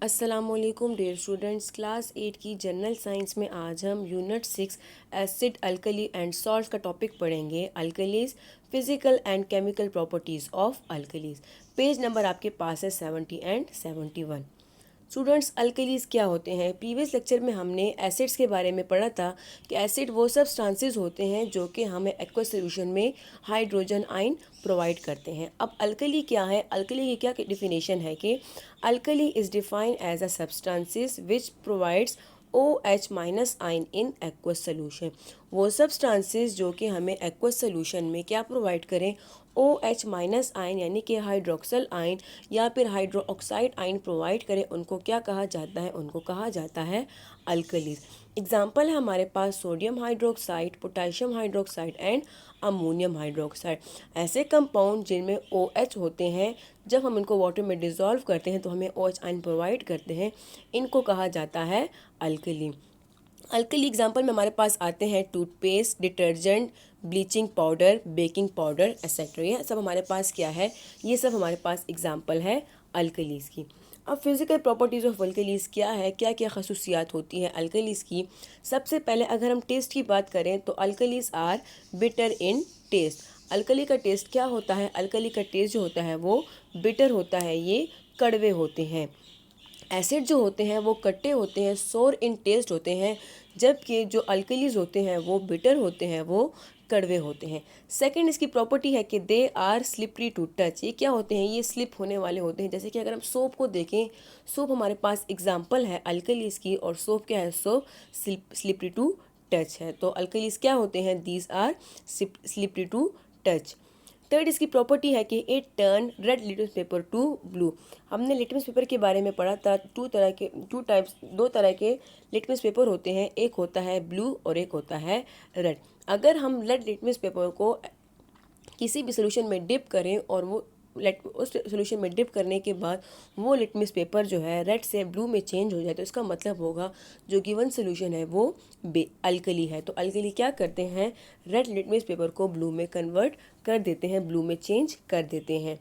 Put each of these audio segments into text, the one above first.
अस्सलामुअलैकुम dear students, class 8 की general science में आज हम unit 6 acid alkali and salt का टॉपिक पढ़ेंगे। Alkalis, physical and chemical properties of alkalis. Page number आपके पास है 70 एंड 71। स्टूडेंट्स, अल्कलीज क्या होते हैं? प्रीवियस लेक्चर में हमने एसिड्स के बारे में पढ़ा था कि एसिड वो सब्सटेंसेस होते हैं जो कि हमें एक्वस सॉल्यूशन में हाइड्रोजन आयन प्रोवाइड करते हैं। अब अल्कली क्या है? अल्कली की क्या डिफिनेशन है कि alkali is defined as a substances which provides OH minus ion in aqueous solution. वो सब्सटेंसेस जो कि हमें एक्वस सोल्यूशन में क्या प्रोवाइड करें? OH माइनस आयन यानी कि हाइड्रोक्सल आयन या फिर हाइड्रोक्साइड आयन प्रोवाइड करें, उनको क्या कहा जाता है? उनको कहा जाता है अल्कलीज। एग्जाम्पल है हमारे पास sodium hydroxide, potassium hydroxide and ammonium hydroxide. ऐसे कंपाउंड जिनमें OH होते हैं, जब हम इनको वाटर में डिज़ोल्व करते हैं तो हमें OH आयन प्रोवाइड करते हैं, इनको कहा जाता है अल्कली। अल्कली एग्जाम्पल में हमारे पास आते हैं toothpaste, detergent, bleaching powder, baking powder etcetera. ये सब हमारे पास क्या है? ये सब हमारे पास एग्जाम्पल है अल्कलीज़ की। अब फिज़िकल प्रॉपर्टीज़ ऑफ अल्कलीज़ क्या है, क्या क्या खसूसियात होती हैं अल्कलीज़ की? सबसे पहले अगर हम टेस्ट की बात करें तो alkalis are bitter in taste. Alkali का टेस्ट क्या होता है? अल्कली का टेस्ट जो होता है वो बिटर होता है, ये कड़वे होते हैं। एसिड जो होते हैं वो खट्टे होते हैं, सोर इन टेस्ट होते हैं, जबकि जो अल्कलीज होते हैं वो बिटर होते हैं, वो कड़वे होते हैं। सेकंड इसकी प्रॉपर्टी है कि they are slippery to touch. ये क्या होते हैं? ये स्लिप होने वाले होते हैं। जैसे कि अगर हम सोप को देखें, सोप हमारे पास एग्जाम्पल है अल्कलीज की, और सोप क्या है? सोप स्लिपरी टू टच है। तो अल्कलीज क्या होते हैं? These are slippery to touch. Third इसकी प्रॉपर्टी है कि it turn red litmus paper to blue. हमने लिटमस पेपर के बारे में पढ़ा था। दो तरह के लिटमस पेपर होते हैं, एक होता है ब्लू और एक होता है रेड। अगर हम रेड लिटमस पेपर को किसी भी सोल्यूशन में डिप करें और वो उस सोल्यूशन में डिप करने के बाद वो लिटमस पेपर जो है रेड से ब्लू में चेंज हो जाए, तो इसका मतलब होगा जो गिवन सोल्यूशन है वो अल्कली है। तो अल्कली क्या करते हैं? रेड लिटमस पेपर को ब्लू में कन्वर्ट कर देते हैं, ब्लू में चेंज कर देते हैं।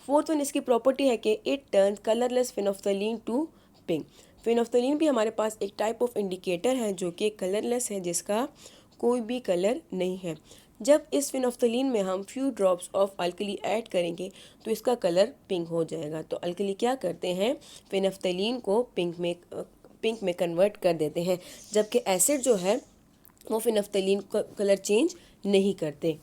फोर्थ वन इसकी प्रॉपर्टी है कि it turn colourless phenolphthalein to pink. Phenolphthalein भी हमारे पास एक टाइप ऑफ इंडिकेटर है जो कि कलरलेस है, जिसका कोई भी कलर नहीं है। जब इस फिनोफ्थलीन में हम few drops of alkali add करेंगे तो इसका कलर पिंक हो जाएगा। तो अल्कली क्या करते हैं? फिनोफ्थलीन को पिंक में कन्वर्ट कर देते हैं, जबकि एसिड जो है वो फिनोफ्थलीन का कलर चेंज नहीं करते।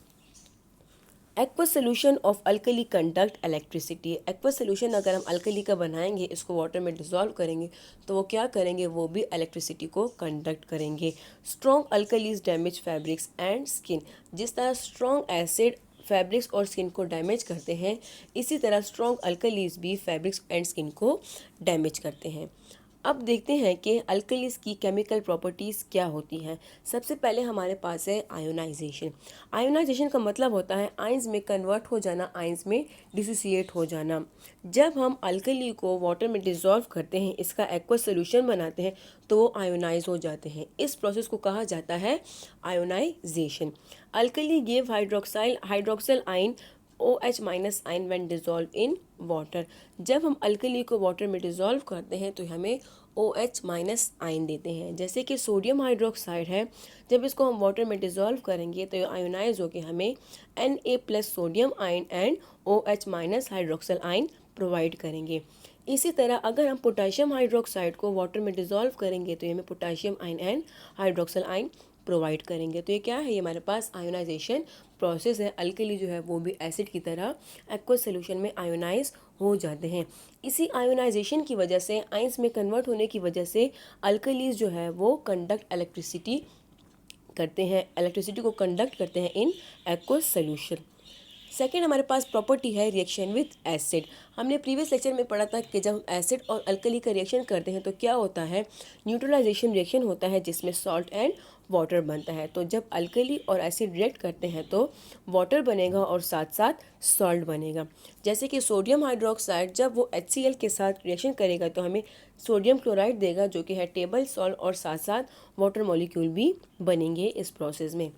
Aqueous solution of alkali conduct electricity. Aqueous solution अगर हम अल्कली का बनाएंगे, इसको वाटर में डिसॉल्व करेंगे, तो वो क्या करेंगे? वो भी इलेक्ट्रिसिटी को कंडक्ट करेंगे। Strong alkalis damage fabrics and skin. जिस तरह स्ट्रॉन्ग एसिड फैब्रिक्स और स्किन को डैमेज करते हैं, इसी तरह स्ट्रॉन्ग अल्कलीज भी फैब्रिक्स एंड स्किन को डैमेज करते हैं। अब देखते हैं कि अल्कलीज की केमिकल प्रॉपर्टीज़ क्या होती हैं। सबसे पहले हमारे पास है आयोनाइजेशन। आयोनाइजेशन का मतलब होता है आयंस में कन्वर्ट हो जाना, आयंस में डिसोसिएट हो जाना। जब हम अल्कली को वाटर में डिसॉल्व करते हैं, इसका एक्वस सोल्यूशन बनाते हैं, तो वो आयोनाइज हो जाते हैं। इस प्रोसेस को कहा जाता है ionization. Alkali give hydroxyl ion OH minus ion when dissolve in water. जब हम अल्कली को वाटर में डिजोल्व करते हैं तो हमें OH माइनस आयन देते हैं। जैसे कि सोडियम हाइड्रोक्साइड है, जब इसको हम वाटर में डिजोल्व करेंगे तो ये आयोनाइज होकर हमें Na plus sodium ion and OH minus hydroxyl ion provide करेंगे। इसी तरह अगर हम पोटेशियम हाइड्रोक्साइड को वाटर में डिजोल्व करेंगे तो ये हमें potassium ion and hydroxyl ion provide करेंगे। तो ये क्या है? ये हमारे पास आयोनाइजेशन प्रोसेस है। अल्कली जो है वो भी एसिड की तरह एक्वस सोल्यूशन में आयोनाइज हो जाते हैं। इसी आयोनाइजेशन की वजह से, आयंस में कन्वर्ट होने की वजह से अल्कलीज जो है वो कंडक्ट इलेक्ट्रिसिटी करते हैं, इलेक्ट्रिसिटी को कंडक्ट करते हैं इन एक्वस सोल्यूशन। सेकेंड हमारे पास प्रॉपर्टी है रिएक्शन विद एसिड। हमने प्रीवियस लेक्चर में पढ़ा था कि जब हम एसिड और अल्कली का रिएक्शन करते हैं तो क्या होता है? न्यूट्रलाइजेशन रिएक्शन होता है, जिसमें सॉल्ट एंड वाटर बनता है। तो जब अल्कली और एसिड रिएक्ट करते हैं तो वाटर बनेगा और साथ साथ सॉल्ट बनेगा। जैसे कि सोडियम हाइड्रोक्साइड जब वो HCl के साथ रिएक्शन करेगा तो हमें सोडियम क्लोराइड देगा, जो कि है टेबल सॉल्ट, और साथ साथ वाटर मॉलिक्यूल भी बनेंगे इस प्रोसेस में।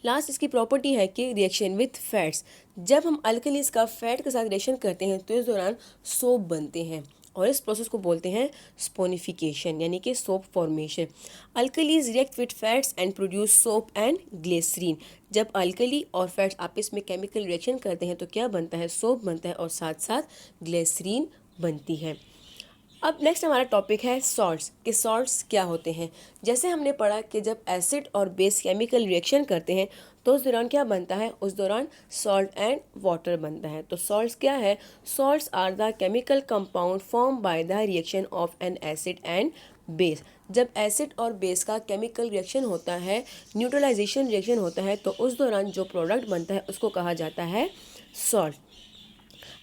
लास्ट इसकी प्रॉपर्टी है कि रिएक्शन विथ फैट्स। जब हम अल्कलीज का फैट के साथ रिएक्शन करते हैं तो इस दौरान सोप बनते हैं। और इस प्रोसेस को बोलते हैं स्पोनिफिकेशन यानी कि soap formation. Alkalis react with fats and produce soap and glycerine. जब अल्कली और फैट्स आपस में केमिकल रिएक्शन करते हैं तो क्या बनता है, सोप बनता है और साथ साथ ग्लिसरीन बनती है। अब नेक्स्ट हमारा टॉपिक है सॉल्ट्स, कि सॉल्ट्स क्या होते हैं। जैसे हमने पढ़ा कि जब एसिड और बेस केमिकल रिएक्शन करते हैं तो उस दौरान क्या बनता है, उस दौरान सॉल्ट एंड वाटर बनता है। तो सॉल्ट्स क्या है, salts are the chemical compound form by the reaction of an acid and base. जब एसिड और बेस का केमिकल रिएक्शन होता है, न्यूट्रलाइजेशन रिएक्शन होता है, तो उस दौरान जो प्रोडक्ट बनता है उसको कहा जाता है सॉल्ट।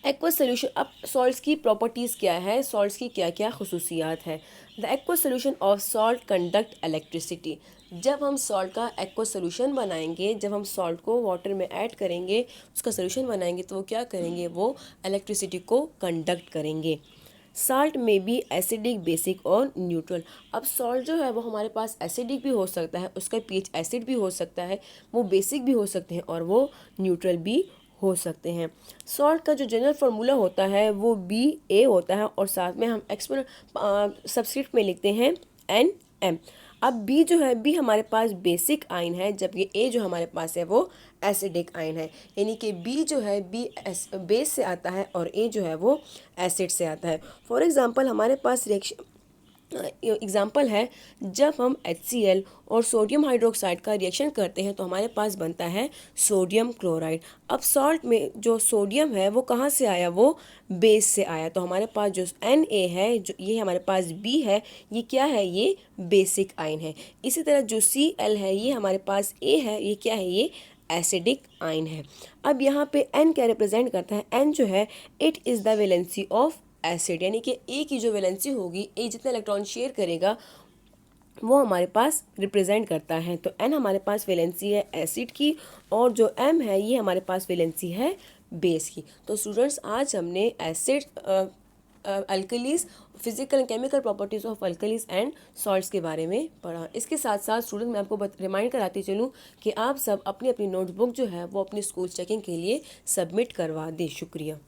एक्वस सोल्यूशन, अब सॉल्ट्स की प्रॉपर्टीज़ क्या है, सॉल्ट्स की क्या क्या खसूसियात है। The aqueous solution of salt conduct electricity. जब हम सॉल्ट का एक्वस सोल्यूशन बनाएंगे, जब हम सॉल्ट को वाटर में ऐड करेंगे, उसका सोल्यूशन बनाएंगे, तो वो क्या करेंगे, वो इलेक्ट्रिसिटी को कंडक्ट करेंगे। साल्ट में भी एसिडिक, बेसिक और न्यूट्रल। अब सॉल्ट जो है वो हमारे पास एसिडिक भी हो सकता है, उसका पीएच एसिड भी हो सकता है, वो बेसिक भी हो सकते हैं और वो न्यूट्रल भी हो सकते हैं। सॉल्ट का जो जनरल फार्मूला होता है वो BA होता है और साथ में हम एक्सपोनेंट सबस्क्रिप्ट में लिखते हैं NM। अब बी जो है, बी हमारे पास बेसिक आयन है, जबकि ए जो हमारे पास है वो एसिडिक आयन है। यानी कि बी जो है, बी बेस से आता है और ए जो है वो एसिड से आता है। फॉर एग्जांपल हमारे पास रिएक्शन एग्जाम्पल है, जब हम HCl और सोडियम हाइड्रोक्साइड का रिएक्शन करते हैं तो हमारे पास बनता है सोडियम क्लोराइड। अब सॉल्ट में जो सोडियम है वो कहाँ से आया, वो बेस से आया। तो हमारे पास जो Na है, जो ये हमारे पास B है, ये क्या है, ये बेसिक आयन है। इसी तरह जो Cl है, ये हमारे पास A है, ये क्या है, ये एसिडिक आयन है। अब यहाँ पे N क्या रिप्रेजेंट करता है, N जो है, it is the valency of acid, यानी कि ए की जो वैलेंसी होगी, ए जितना इलेक्ट्रॉन शेयर करेगा वो हमारे पास रिप्रेजेंट करता है। तो एन हमारे पास वैलेंसी है एसिड की और जो एम है ये हमारे पास वैलेंसी है बेस की। तो स्टूडेंट्स, आज हमने acid, alkalis, physical and chemical properties of alkalis and salts के बारे में पढ़ा। इसके साथ साथ स्टूडेंट, मैं आपको रिमाइंड कराती चलूँ कि आप सब अपनी अपनी नोटबुक जो है वो अपनी स्कूल चेकिंग के लिए सबमिट करवा दें। शुक्रिया।